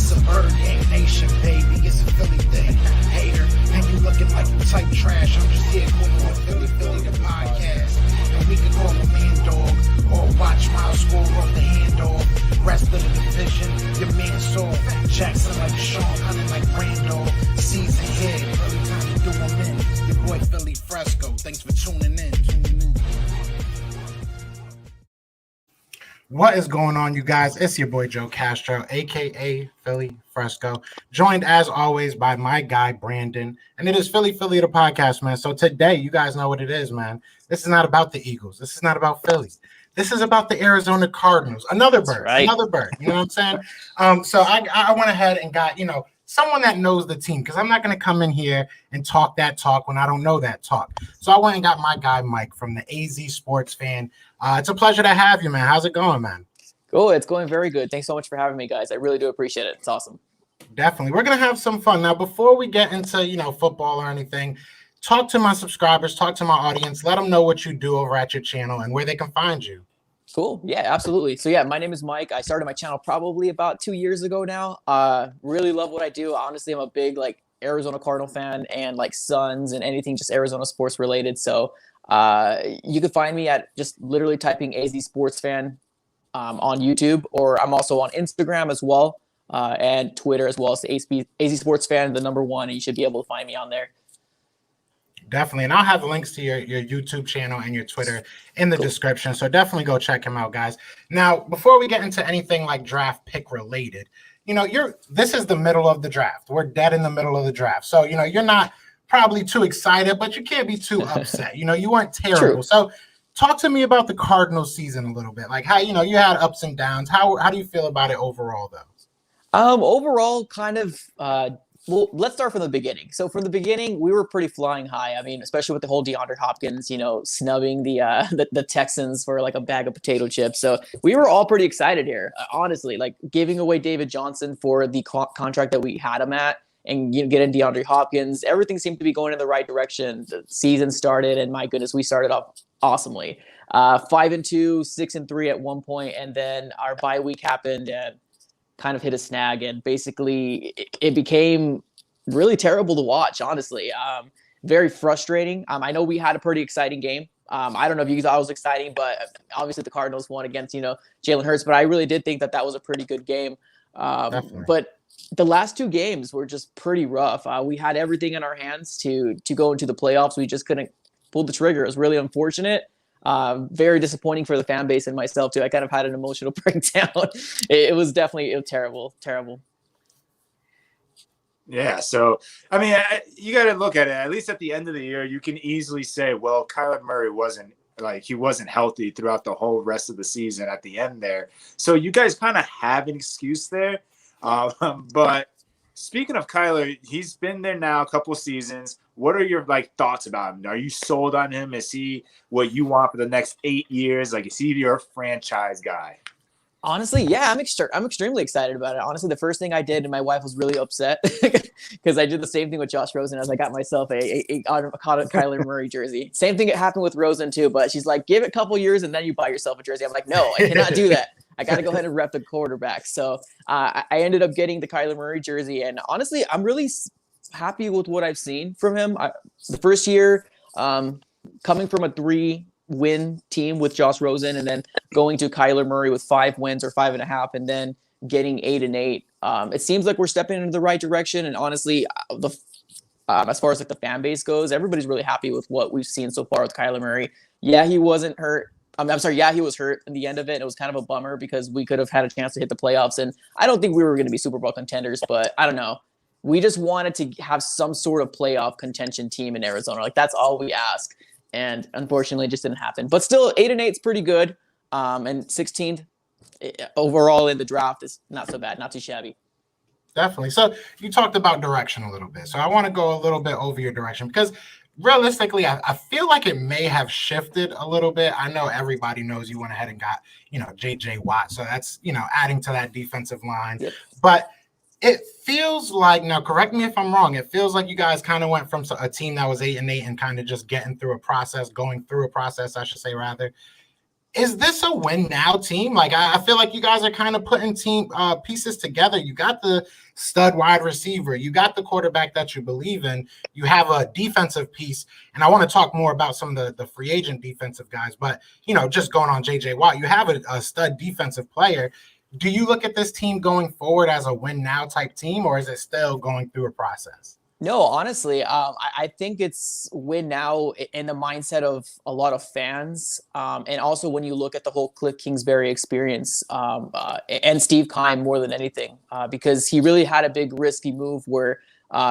It's a Bird Gang Nation, baby. It's a Philly thing. Hater, and you looking like you type trash. I'm just here calling on Philly the podcast. And we can call a man dog or watch Miles score off the handoff. Rest of the division, your man saw Jackson like Sean, hunting like Randall. Season here, early time to do them in. Your boy Philly Fresco. Thanks for tuning in. What is going on, you guys? It's your boy Joe Castro, aka Philly Fresco, joined as always by my guy Brandon, and it is Philly the podcast, man. So today, you guys know what it is, man. This is not about the Eagles. This is not about Philly. This is about the Arizona Cardinals. Another bird, right. Another bird. You know what I'm saying? So I went ahead and got, someone that knows the team, because I'm not going to come in here and talk that talk when I don't know that talk. So I went and got my guy Mike from the AZ Sports Fan. It's a pleasure to have you, man. How's it going, man? Cool. It's going very good. Thanks so much for having me, guys. I really do appreciate it. It's awesome. Definitely. We're going to have some fun. Now, before we get into, football or anything, talk to my subscribers, talk to my audience, let them know what you do over at your channel and where they can find you. Cool. Yeah, absolutely. So yeah, my name is Mike. I started my channel probably about 2 years ago now. Really love what I do. Honestly, I'm a big Arizona Cardinal fan and Suns and anything just Arizona sports related. So you can find me at just literally typing AZ Sports Fan on YouTube, or I'm also on Instagram as well and Twitter as well. So AZ Sports Fan, the number one, and you should be able to find me on there. Definitely. And I'll have links to your YouTube channel and your Twitter in the description. So definitely go check him out, guys. Now, before we get into anything like draft pick related, this is the middle of the draft. We're dead in the middle of the draft. So, you're not probably too excited, but you can't be too upset. You weren't terrible. True. So talk to me about the Cardinals season a little bit. Like how, you had ups and downs. How do you feel about it overall, though? Overall, kind of, well, let's start from the beginning. So from the beginning, we were pretty flying high. I mean, especially with the whole DeAndre Hopkins, snubbing the Texans for a bag of potato chips. So we were all pretty excited here, honestly, giving away David Johnson for the contract that we had him at and getting DeAndre Hopkins. Everything seemed to be going in the right direction. The season started, and my goodness, we started off awesomely. 5-2, 6-3 at one point, and then our bye week happened and kind of hit a snag, and basically it became really terrible to watch, honestly. Very frustrating. I know we had a pretty exciting game. I don't know if you thought it was exciting, but obviously the Cardinals won against, Jalen Hurts, but I really did think that was a pretty good game. But the last two games were just pretty rough. We had everything in our hands to go into the playoffs. We just couldn't pull the trigger. It was really unfortunate. Very disappointing for the fan base and myself too. I kind of had an emotional breakdown. It was terrible. Yeah. So, I mean, you got to look at it. At least at the end of the year, you can easily say, well, Kyler Murray wasn't healthy throughout the whole rest of the season at the end there. So you guys kind of have an excuse there. But speaking of Kyler, he's been there now a couple of seasons. What are your thoughts about him? Are you sold on him? Is he what you want for the next 8 years? Is he your franchise guy? Honestly, yeah, I'm extremely excited about it. Honestly, the first thing I did, and my wife was really upset because I did the same thing with Josh Rosen as I got myself a Kyler Murray jersey. Same thing happened with Rosen too, but she's like, give it a couple years and then you buy yourself a jersey. I'm like, no, I cannot do that. I got to go ahead and rep the quarterback. So I ended up getting the Kyler Murray jersey, and honestly, I'm really happy with what I've seen from him. The first year, coming from a 3-win team with Josh Rosen and then going to Kyler Murray with 5 wins or 5.5 and then getting 8-8. It seems like we're stepping into the right direction. And honestly, as far as the fan base goes, everybody's really happy with what we've seen so far with Kyler Murray. Yeah, he wasn't hurt. Yeah, he was hurt in the end of it. And it was kind of a bummer because we could have had a chance to hit the playoffs. And I don't think we were going to be Super Bowl contenders, but I don't know. We just wanted to have some sort of playoff contention team in Arizona. That's all we ask. And unfortunately, it just didn't happen. But still, 8-8 is pretty good. And 16th overall in the draft is not so bad, not too shabby. Definitely. So you talked about direction a little bit. So I want to go a little bit over your direction because realistically, I feel like it may have shifted a little bit. I know everybody knows you went ahead and got, J.J. Watt. So that's, adding to that defensive line. Yep. But it feels like, now correct me if I'm wrong, it feels like you guys kind of went from a team that was 8-8 and kind of just going through a process, I should say rather. is this a win now team? Like, I feel like you guys are kind of putting team pieces together. You got the stud wide receiver, you got the quarterback that you believe in, you have a defensive piece, and I want to talk more about some of the free agent defensive guys. But just going on JJ Watt, you have a stud defensive player. Do you look at this team going forward as a win now type team, or is it still going through a process? No, honestly, I think it's win now in the mindset of a lot of fans. And also when you look at the whole Cliff Kingsbury experience and Steve Keim more than anything, because he really had a big risky move where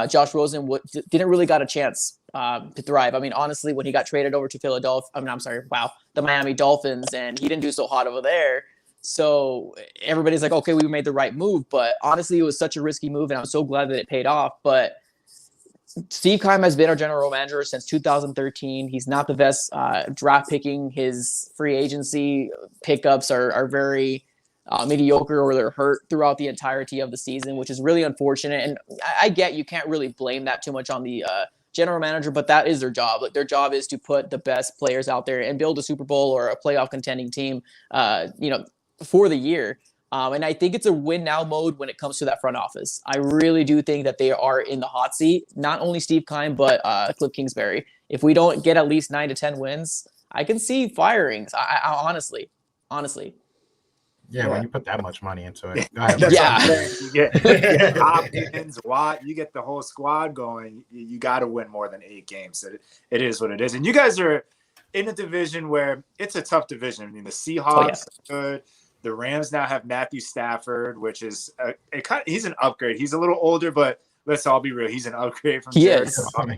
Josh Rosen didn't really got a chance to thrive. I mean, honestly, when he got traded over to the Miami Dolphins, and he didn't do so hot over there. So everybody's like, okay, we made the right move. But honestly, it was such a risky move, and I'm so glad that it paid off. But Steve Keim has been our general manager since 2013. He's not the best draft picking. His free agency pickups are very mediocre, or they're hurt throughout the entirety of the season, which is really unfortunate. And I get you can't really blame that too much on the general manager, but that is their job. Like, their job is to put the best players out there and build a Super Bowl or a playoff contending team, for the year. And I think it's a win now mode when it comes to that front office. I really do think that they are in the hot seat. Not only Steve Keim, but Cliff Kingsbury. If we don't get at least 9 to 10 wins, I can see firings. I honestly. Yeah, when you put that much money into it. Go ahead. You get Hopkins, Watt, you get the whole squad going. You got to win more than 8 games. It is what it is. And you guys are in a division where it's a tough division. I mean, the Seahawks are good. The Rams now have Matthew Stafford, which is he's an upgrade. He's a little older, but let's all be real. He's an upgrade from Jared Goff.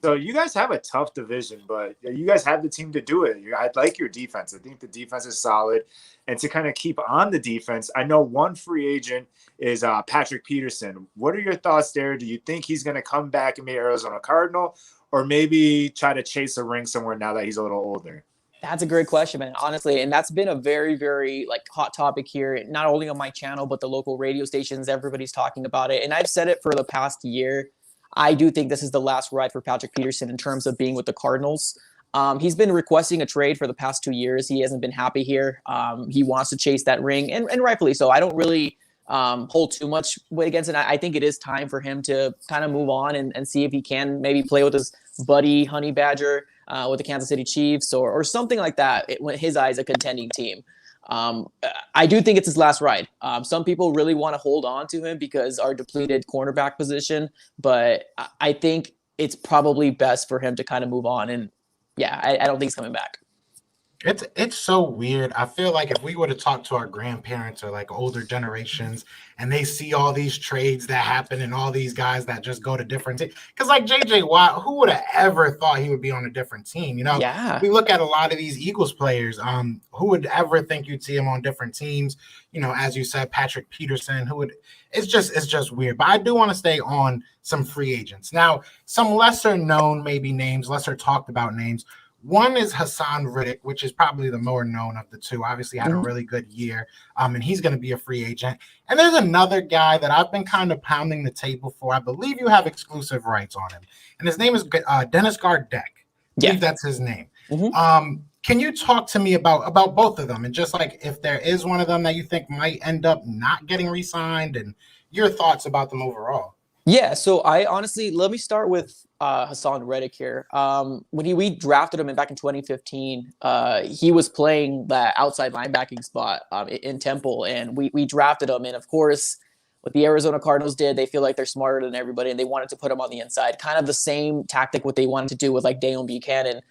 So you guys have a tough division, but you guys have the team to do it. I like your defense. I think the defense is solid. And to kind of keep on the defense, I know one free agent is Patrick Peterson. What are your thoughts there? Do you think he's going to come back and be Arizona Cardinal, or maybe try to chase a ring somewhere now that he's a little older? That's a great question, man, honestly. And that's been a very, very hot topic here, not only on my channel, but the local radio stations. Everybody's talking about it. And I've said it for the past year. I do think this is the last ride for Patrick Peterson in terms of being with the Cardinals. He's been requesting a trade for the past 2 years. He hasn't been happy here. He wants to chase that ring, and rightfully so. I don't really hold too much weight against it. I think it is time for him to kind of move on and see if he can maybe play with his buddy Honey Badger with the Kansas City Chiefs or something like that. When his eyes, a contending team. I do think it's his last ride. Some people really want to hold on to him because our depleted cornerback position, but I think it's probably best for him to kind of move on. And yeah, I don't think he's coming back. It's so weird. I feel like if we would have talked to our grandparents or older generations, and they see all these trades that happen and all these guys that just go to different teams, because JJ Watt, who would have ever thought he would be on a different team? Yeah. We look at a lot of these Eagles players. Who would ever think you'd see him on different teams? As you said, Patrick Peterson. It's just weird. But I do want to stay on some free agents now. Some lesser known maybe names, lesser talked about names. One is Hassan Riddick, which is probably the more known of the two. Obviously had a really good year, and he's going to be a free agent. And there's another guy that I've been kind of pounding the table for. I believe you have exclusive rights on him, and his name is Dennis Gardeck. I believe that's his name. Can you talk to me about both of them, and just if there is one of them that you think might end up not getting re-signed, and your thoughts about them overall? Yeah, so I honestly, let me start with Hassan Riddick here. When we drafted him back in 2015, he was playing that outside linebacking spot in Temple, and we drafted him. And of course, what the Arizona Cardinals did, they feel like they're smarter than everybody, and they wanted to put him on the inside. Kind of the same tactic what they wanted to do with Dale Buchanan.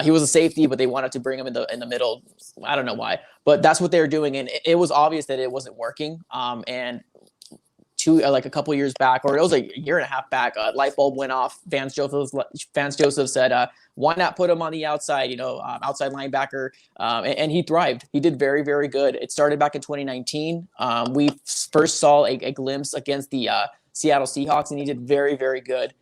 He was a safety, but they wanted to bring him in the middle. I don't know why, but that's what they were doing, and it was obvious that it wasn't working. And a couple years back, or it was a year and a half back, light bulb went off. Vance Joseph said, why not put him on the outside, outside linebacker, and he thrived. He did very, very good. It started back in 2019. We first saw a glimpse against the Seattle Seahawks, and he did very, very good.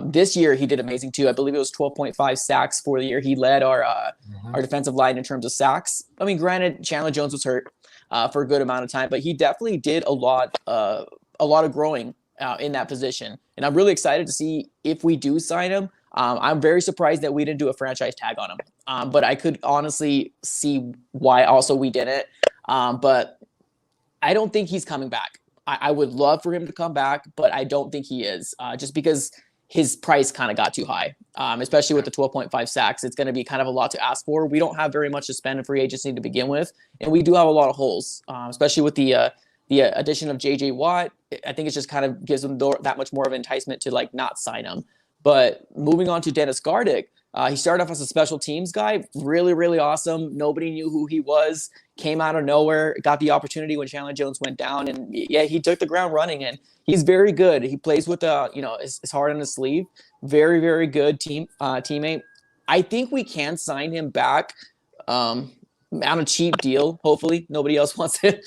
This year, he did amazing too. I believe it was 12.5 sacks for the year. He led our defensive line in terms of sacks. I mean, granted, Chandler Jones was hurt for a good amount of time, but he definitely did a lot of growing in that position. And I'm really excited to see if we do sign him. I'm very surprised that we didn't do a franchise tag on him. But I could honestly see why also we didn't. But I don't think he's coming back. I would love for him to come back, but I don't think he is, just because his price kind of got too high, especially with the 12.5 sacks. It's going to be kind of a lot to ask for. We don't have very much to spend in free agency to begin with, and we do have a lot of holes, especially with the addition of J.J. Watt. I think it just kind of gives them that much more of an enticement to like not sign him. But moving on to Dennis Gardeck, he started off as a special teams guy, really, really awesome. Nobody knew who he was, came out of nowhere, got the opportunity when Chandler Jones went down. And yeah, he took the ground running, and he's very good. He plays with his heart on his sleeve. Very, very good teammate. I think we can sign him back on a cheap deal. Hopefully nobody else wants it.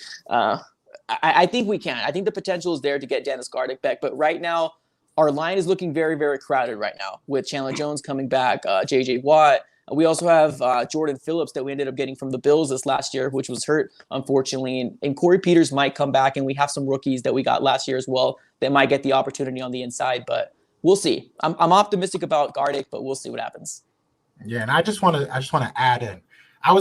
I think we can. I think the potential is there to get Dennis Gardeck back. But right now, our line is looking very, very crowded right now with Chandler Jones coming back, J.J. Watt. We also have Jordan Phillips that we ended up getting from the Bills this last year, which was hurt, unfortunately. And Corey Peters might come back, and we have some rookies that we got last year as well that might get the opportunity on the inside. But we'll see. I'm optimistic about Gardeck, but we'll see what happens. Yeah, and I just want to add in. I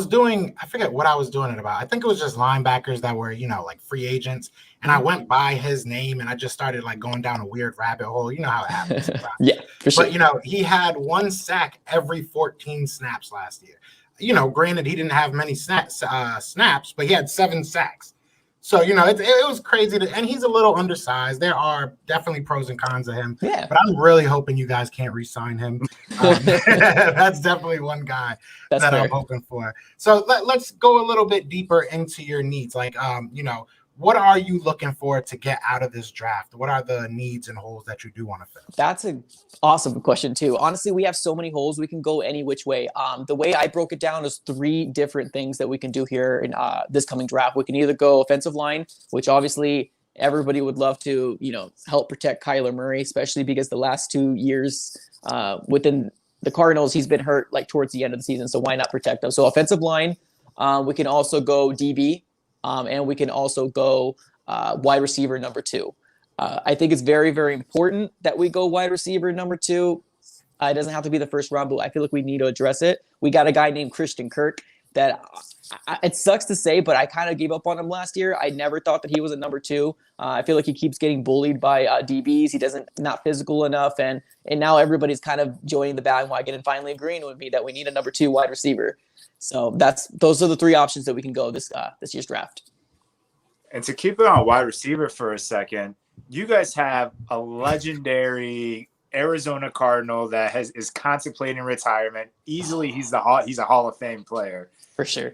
forget what I was doing it about. I think it was just linebackers that were, like free agents. And I went by his name and I just started like going down a weird rabbit hole. You know how it happens. Yeah, for sure. But, he had 1 sack every 14 snaps last year. Granted, he didn't have many snaps, but he had 7 sacks. So, it was crazy. And he's a little undersized. There are definitely pros and cons of him. Yeah. But I'm really hoping you guys can't re-sign him. That's definitely one guy that fair. I'm hoping for. So let's go a little bit deeper into your needs. Like, what are you looking for to get out of this draft? What are the needs and holes that you do want to fill? That's an awesome question too. Honestly, we have so many holes. We can go any which way. The way I broke it down is 3 different things that we can do here in this coming draft. We can either go offensive line, which obviously everybody would love to, help protect Kyler Murray, especially because the last 2 years within the Cardinals, he's been hurt like towards the end of the season. So why not protect him? So offensive line, we can also go DB. And we can also go wide receiver number 2. I think it's very, very important that we go wide receiver number 2. It doesn't have to be the first round, but I feel like we need to address it. We got a guy named Christian Kirk that it sucks to say, but I kind of gave up on him last year. I never thought that he was a number 2. I feel like he keeps getting bullied by DBs. He not physical enough. And now everybody's kind of joining the bandwagon and finally agreeing with me that we need a number 2 wide receiver. So those are the 3 options that we can go this year's draft. And to keep it on wide receiver for a second, you guys have a legendary Arizona Cardinal that is contemplating retirement. Easily, he's a Hall of Fame player for sure.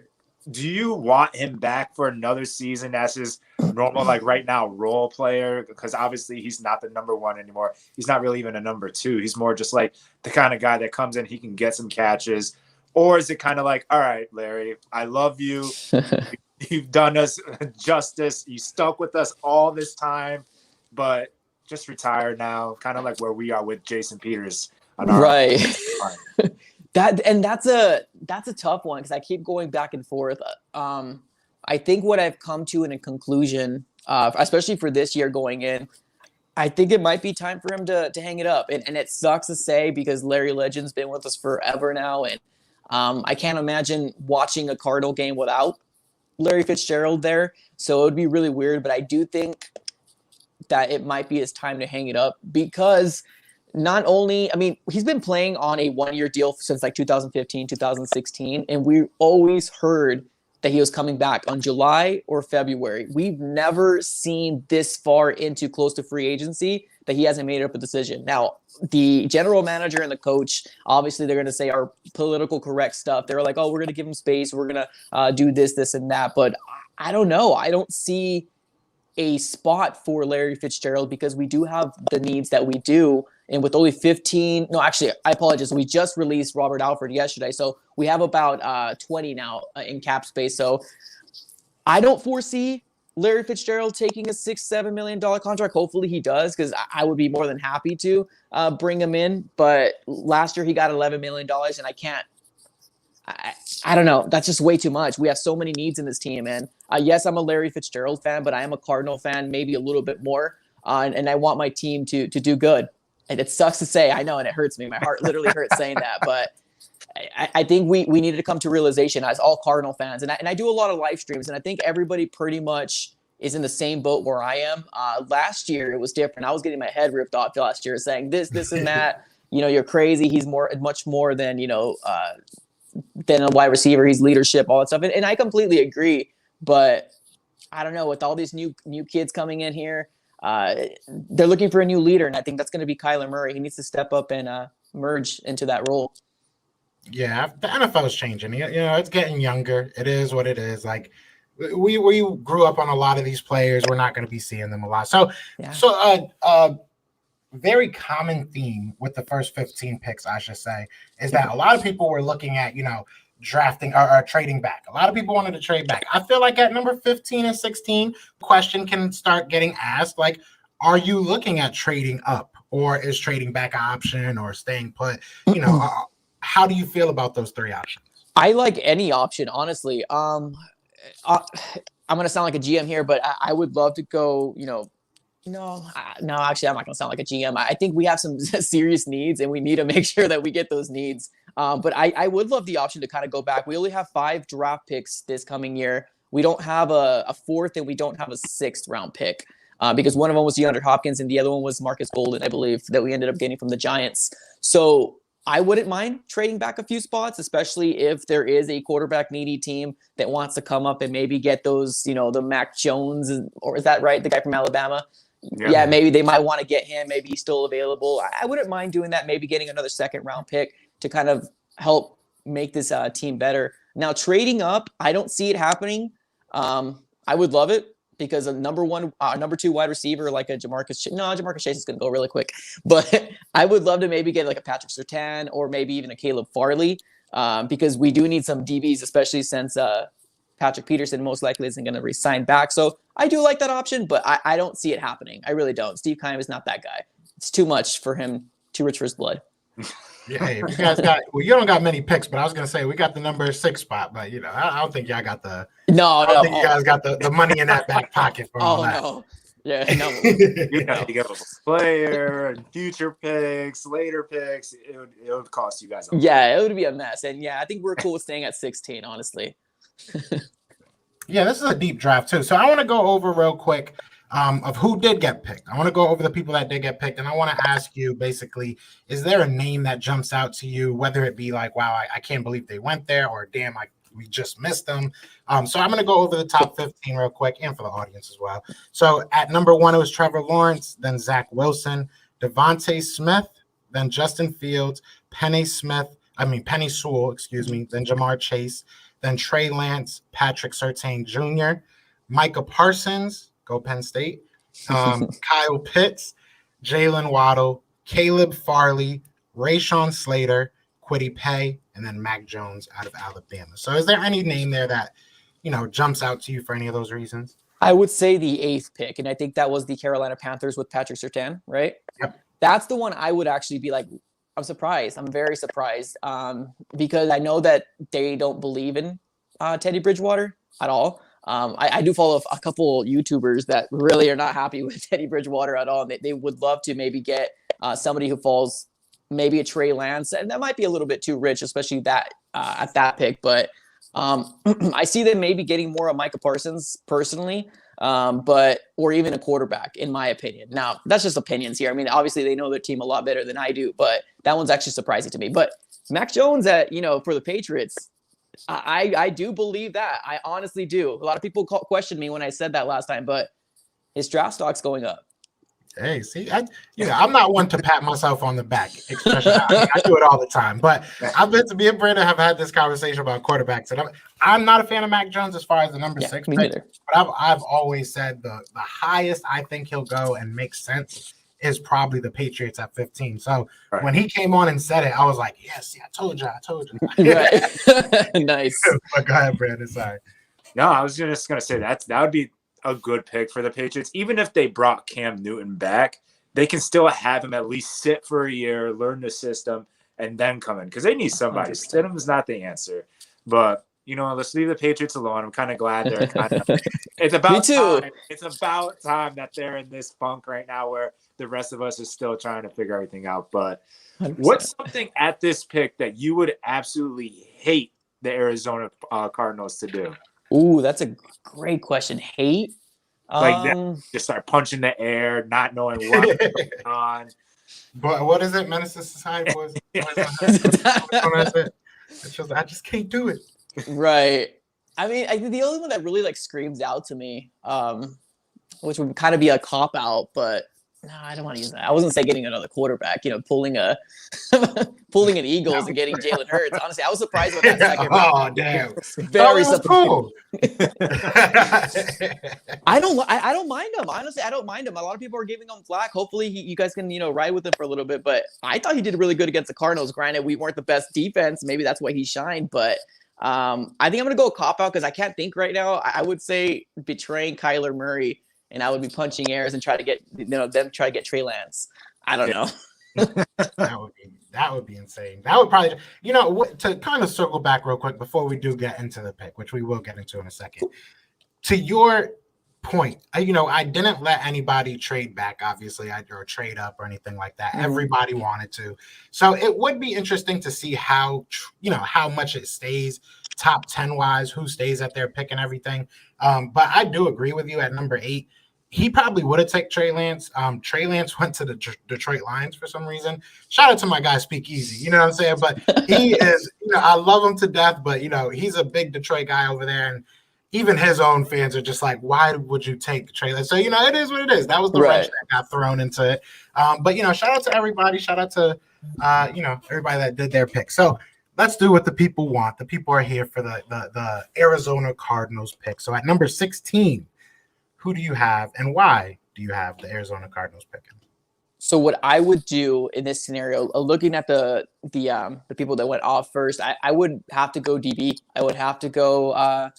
Do you want him back for another season as his normal, like right now, role player? Because obviously he's not the number 1 anymore. He's not really even a number 2. He's more just like the kind of guy that comes in, he can get some catches. Or is it kind of like, all right, Larry, I love you. You've done us justice. You stuck with us all this time, but just retire now, kind of like where we are with Jason Peters. Right. That's a tough one because I keep going back and forth. I think what I've come to in a conclusion, especially for this year going in, I think it might be time for him to hang it up. And it sucks to say because Larry Legend's been with us forever now. And I can't imagine watching a Cardinal game without Larry Fitzgerald there. So it would be really weird. But I do think that it might be his time to hang it up because not only, he's been playing on a 1-year deal since like 2015, 2016. And we always heard that he was coming back on July or February. We've never seen this far into close to free agency that he hasn't made up a decision. Now, the general manager and the coach, obviously they're going to say our political correct stuff. They're like, oh, we're going to give him space. We're going to do this, this, and that. But I don't know. I don't see a spot for Larry Fitzgerald because we do have the needs that we do. And with only 15, no, actually, I apologize. We just released Robert Alford yesterday. So we have about 20 now in cap space. So I don't foresee Larry Fitzgerald taking a $6-7 million contract. Hopefully he does, because I would be more than happy to bring him in. But last year he got $11 million, and I don't know. That's just way too much. We have so many needs in this team. And yes, I'm a Larry Fitzgerald fan, but I am a Cardinal fan, maybe a little bit more. And I want my team to do good. and it sucks to say, I know, and it hurts me. My heart literally hurts saying that, but I think we needed to come to realization as all Cardinal fans, and I do a lot of live streams, and I think everybody pretty much is in the same boat where I am. Last year, it was different. I was getting my head ripped off last year saying this, and that. You're crazy. He's much more than, than a wide receiver. He's leadership, all that stuff. And I completely agree. But I don't know, with all these new kids coming in here, they're looking for a new leader. And I think that's going to be Kyler Murray. He needs to step up and merge into that role. Yeah, the NFL is changing. It's getting younger. It is what it is. Like, we grew up on a lot of these players. We're not going to be seeing them a lot. So very common theme with the first 15 picks, I should say, is that a lot of people were looking at, drafting or trading back. A lot of people wanted to trade back. I feel like at number 15 and 16, question can start getting asked, like, are you looking at trading up, or is trading back an option, or staying put? How do you feel about those three options? I like any option, honestly. I'm going to sound like a GM here, but I would love to go, no, actually, I'm not going to sound like a GM. I think we have some serious needs, and we need to make sure that we get those needs. But I would love the option to kind of go back. We only have 5 draft picks this coming year. We don't have a 4th, and we don't have a 6th round pick because one of them was DeAndre Hopkins, and the other one was Marcus Golden, I believe, that we ended up getting from the Giants. So I wouldn't mind trading back a few spots, especially if there is a quarterback needy team that wants to come up and maybe get those, the Mac Jones, or is that right? The guy from Alabama. Yeah, maybe they might want to get him. Maybe he's still available. I wouldn't mind doing that. Maybe getting another 2nd round pick to kind of help make this team better. Now, trading up, I don't see it happening. I would love it because a number 2 wide receiver like a Jamarcus Chase is going to go really quick. But I would love to maybe get like a Patrick Surtain or maybe even a Caleb Farley because we do need some DBs, especially since Patrick Peterson most likely isn't going to re-sign back. So I do like that option, but I don't see it happening. I really don't. Steve Keim is not that guy. It's too much for him, too rich for his blood. Yeah, you guys you don't got many picks, but I was going to say we got the number 6 spot, but I don't think y'all got the. You guys got the money in that back pocket for all that. No. Yeah, no. You got a player and future picks, later picks. It would cost you guys a lot. Yeah, it would be a mess. And I think we're cool with staying at 16, honestly. Yeah, this is a deep draft too. So I want to go over real quick of who did get picked. I want to go over the people that did get picked, and I want to ask you basically, is there a name that jumps out to you, whether it be like, wow, I can't believe they went there, or damn, we just missed them. So I'm going to go over the top 15 real quick, and for the audience as well. So at number 1, it was Trevor Lawrence, then Zach Wilson, Devontae Smith, then Justin Fields, Penny Sewell, then Jamar Chase, then Trey Lance, Patrick Surtain Jr., Micah Parsons, go Penn State, Kyle Pitts, Jalen Waddle, Caleb Farley, Rashawn Slater, Kwity Paye, and then Mac Jones out of Alabama. So is there any name there that, jumps out to you for any of those reasons? I would say the 8th pick, and I think that was the Carolina Panthers with Patrick Surtain, right? Yep. That's the one I would actually be like, I'm surprised. I'm very surprised because I know that they don't believe in Teddy Bridgewater at all. I do follow a couple YouTubers that really are not happy with Teddy Bridgewater at all. And they would love to maybe get somebody who falls, maybe a Trey Lance. And that might be a little bit too rich, especially that at that pick. But I see them maybe getting more of Micah Parsons personally. Or even a quarterback, in my opinion. Now, that's just opinions here. I mean, obviously they know their team a lot better than I do, but that one's actually surprising to me. But Mac Jones for the Patriots, I do believe that. I honestly do. A lot of people questioned me when I said that last time, but his draft stock's going up. Hey, see, I'm not one to pat myself on the back, especially I do it all the time. But I've been to me and Brandon have had this conversation about quarterbacks, and I'm not a fan of Mac Jones as far as the number 6 me pick, neither. but I've always said the highest I think he'll go and makes sense is probably the Patriots at 15. So when he came on and said it, I was like, yes, I told you. Right. Nice. But go ahead, Brandon. Sorry. No, I was just gonna say that would be a good pick for the Patriots. Even if they brought Cam Newton back, they can still have him at least sit for a year, learn the system, and then come in because they need somebody. 100%. Stidham's not the answer, but let's leave the Patriots alone. I'm kind of glad they're kind of. It's about Me too. time. It's about time that they're in this funk right now, where the rest of us are still trying to figure everything out. But 100%. what's something at this pick that you would absolutely hate the Arizona Cardinals to do? Ooh, that's a great question. Hate? Just start punching the air, not knowing what's going on. But what is it? Menace to Society was. I just can't do it. Right. I mean, I think the only one that really like screams out to me, which would kind of be a cop out, but no, I don't want to use that. I wasn't say getting another quarterback, pulling an Eagles and getting Jalen Hurts. Honestly, I was surprised with that second round. Oh, damn. Very surprised. Cool. I don't mind him. Honestly, I don't mind him. A lot of people are giving him flack. Hopefully you guys can, ride with him for a little bit, but I thought he did really good against the Cardinals. Granted, we weren't the best defense. Maybe that's why he shined, but I think I'm going to go cop out because I can't think right now. I would say betraying Kyler Murray, and I would be punching airs and try to get try to get Trey Lance. I don't know. That would be insane. That would probably, to kind of circle back real quick before we do get into the pick, which we will get into in a second. To your point, I didn't let anybody trade back, obviously, or trade up or anything like that. Mm-hmm. Everybody wanted to. So it would be interesting to see how much it stays top 10 wise, who stays at their pick and everything. But I do agree with you at number 8. He probably would have taken Trey Lance. Trey Lance went to the Detroit Lions for some reason. Shout out to my guy Speakeasy, you know what I'm saying? But he is, I love him to death, but, he's a big Detroit guy over there. And even his own fans are just like, why would you take Trey Lance? So, it is what it is. That was the wrench that got thrown into it. But, shout out to everybody. Shout out to, everybody that did their pick. So let's do what the people want. The people are here for the Arizona Cardinals pick. So at number 16, who do you have, and why do you have the Arizona Cardinals picking? So what I would do in this scenario, looking at the people that went off first, I would have to go DB. I would have to go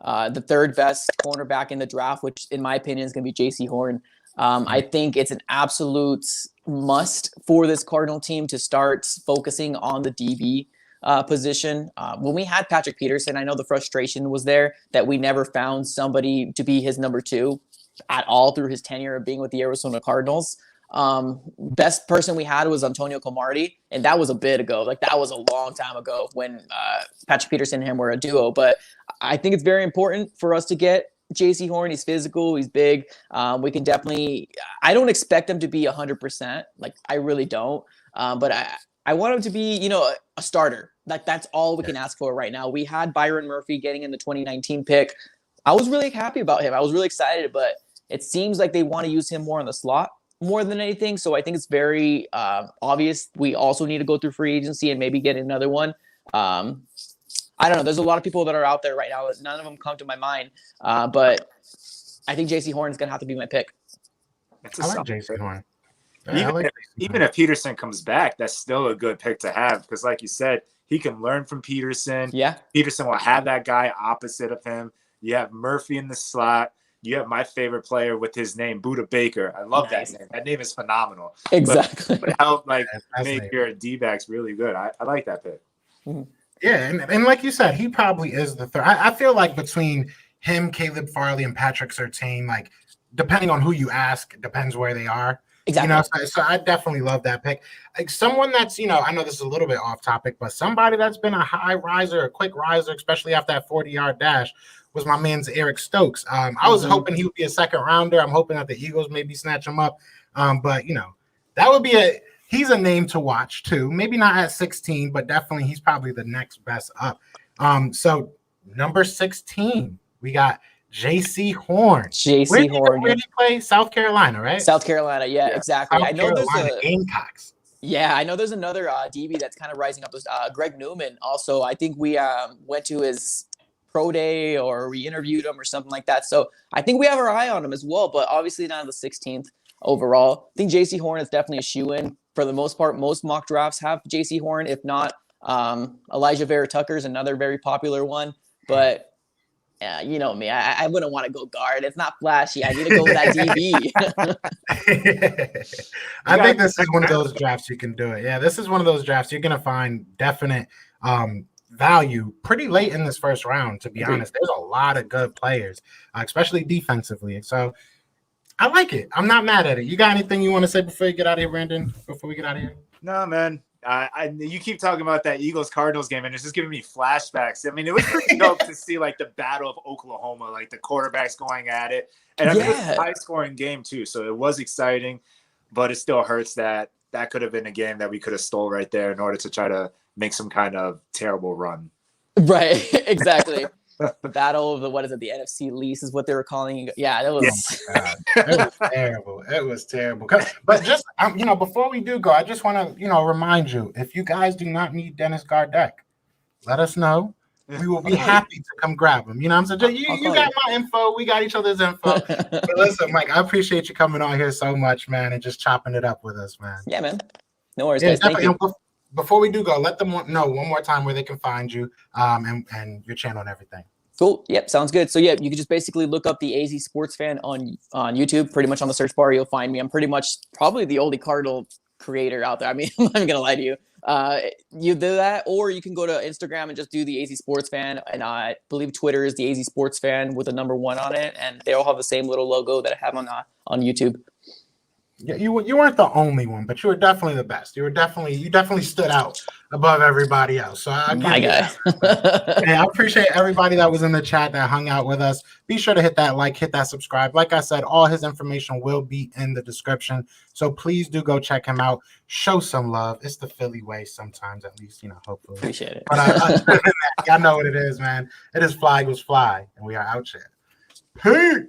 the third best cornerback in the draft, which in my opinion is going to be J.C. Horn. I think it's an absolute must for this Cardinal team to start focusing on the DB position. When we had Patrick Peterson, I know the frustration was there that we never found somebody to be his number 2 at all through his tenure of being with the Arizona Cardinals. Best person we had was Antonio Cromartie, and that was a bit ago. Like that was a long time ago when Patrick Peterson and him were a duo. But I think it's very important for us to get J.C. Horn. He's physical. He's big. We can definitely. I don't expect him to be 100%. Like I really don't. But I want him to be, a starter. Like that's all we can ask for right now. We had Byron Murphy getting in the 2019 pick. I was really happy about him. I was really excited, but it seems like they want to use him more in the slot more than anything. So I think it's very obvious. We also need to go through free agency and maybe get another one. I don't know. There's a lot of people that are out there right now. None of them come to my mind. But I think J.C. Horn is going to have to be my pick. I like J.C. Horn. Even if Peterson comes back, that's still a good pick to have because, like you said, he can learn from Peterson. Yeah. Peterson will have that guy opposite of him. You have Murphy in the slot. You have my favorite player with his name, Budda Baker. I love that name. That name is phenomenal. Exactly. But help make your D-backs really good. I like that pick. Mm-hmm. Yeah, and like you said, he probably is the third. I feel like between him, Caleb Farley, and Patrick Surtain, like depending on who you ask, it depends where they are. Exactly. So I definitely love that pick. Like someone that's, I know this is a little bit off topic, but somebody that's been a high riser, a quick riser, especially after that 40-yard dash, was my man's Eric Stokes. I was hoping he would be a second rounder. I'm hoping that the Eagles maybe snatch him up. But that would be he's a name to watch too. Maybe not at 16, but definitely he's probably the next best up. So number 16, we got J.C. Horn. J.C. Horn. Where did he play? South Carolina, right? South Carolina, yeah. Exactly. I know there's Gamecocks. Yeah, I know there's another DB that's kind of rising up. Greg Newman also. I think we went to his pro day or we interviewed him or something like that. So I think we have our eye on him as well, but obviously not the 16th overall. I think J.C. Horn is definitely a shoe-in. For the most part, most mock drafts have J.C. Horn. If not, Elijah Vera Tucker is another very popular one. But you know me, I wouldn't want to go guard. It's not flashy. I need to go with that DB. I think this is one of those drafts you can do it. Yeah, this is one of those drafts you're going to find definite value pretty late in this first round, to be honest. There's a lot of good players, especially defensively. So I like it. I'm not mad at it. You got anything you want to say before you get out of here, Brandon? Before we get out of here? No, man. You keep talking about that Eagles Cardinals game, and it's just giving me flashbacks. I mean, it was pretty dope to see like the Battle of Oklahoma, like the quarterbacks going at it, and I mean, it was a high scoring game too. So it was exciting, but it still hurts that could have been a game that we could have stole right there in order to try to make some kind of terrible run. Right, exactly. The battle of the the NFC lease is what they were calling it. Yeah, that was. Oh it was terrible. It was terrible. But just before we do go, I just want to remind you, if you guys do not need Dennis Gardeck, let us know. We will be happy to come grab him. You know what I'm saying? You got my info. We got each other's info. But listen, Mike, I appreciate you coming on here so much, man, and just chopping it up with us, man. Yeah, man. No worries, guys. Thank you. Before we do go, let them know one more time where they can find you and your channel and everything. Cool. Yep. Sounds good. So yeah, you can just basically look up the AZ Sports Fan on YouTube. Pretty much on the search bar, you'll find me. I'm pretty much probably the only Cardinal creator out there. I mean, I'm not gonna lie to you. You do that, or you can go to Instagram and just do the AZ Sports Fan. And I believe Twitter is the AZ Sports Fan with a number 1 on it, and they all have the same little logo that I have on YouTube. Yeah, you weren't the only one, but you were definitely the best. You definitely stood out above everybody else. So I My guy. Hey, I appreciate everybody that was in the chat that hung out with us. Be sure to hit that like, hit that subscribe. Like I said, all his information will be in the description. So please do go check him out. Show some love. It's the Philly way sometimes, at least, hopefully. Appreciate it. But y'all know what it is, man. It is Fly Eagles Fly, and we are out here. Peace.